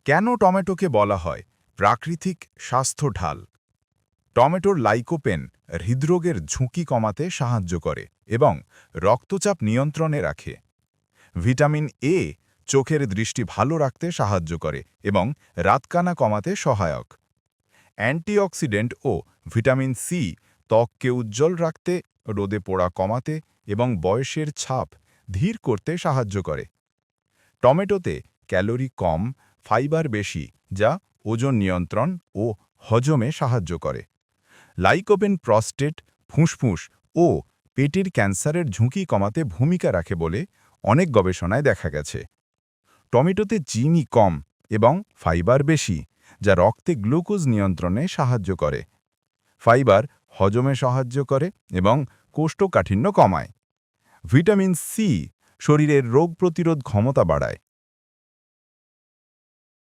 কেন টমেটোকে বলা হয় প্রাকৃতিক স্বাস্থ্য ঢাল? টমেটোর লাইকোপেন হৃদরোগের ঝুঁকি কমাতে সাহায্য করে এবং রক্তচাপ নিয়ন্ত্রণে রাখে। ভিটামিন এ চোখের দৃষ্টি ভালো রাখতে সাহায্য করে এবং রাতকানা কমাতে সহায়ক। অ্যান্টিঅক্সিডেন্ট ও ভিটামিন সি ত্বককে উজ্জ্বল রাখতে, রোদে পোড়া কমাতে এবং বয়সের ছাপ ধীর করতে সাহায্য করে। টমেটোতে ক্যালোরি কম, ফাইবার বেশি, যা ওজন নিয়ন্ত্রণ ও হজমে সাহায্য করে। লাইকোপেন প্রস্টেট, ফুসফুস ও পেটের ক্যান্সারের ঝুঁকি কমাতে ভূমিকা রাখে বলে অনেক গবেষণায় দেখা গেছে। টমেটোতে চিনি কম এবং ফাইবার বেশি, যা রক্তে গ্লুকোজ নিয়ন্ত্রণে সাহায্য করে। ফাইবার হজমে সাহায্য করে এবং কোষ্ঠকাঠিন্য কমায়। ভিটামিন সি শরীরের রোগ প্রতিরোধ ক্ষমতা বাড়ায়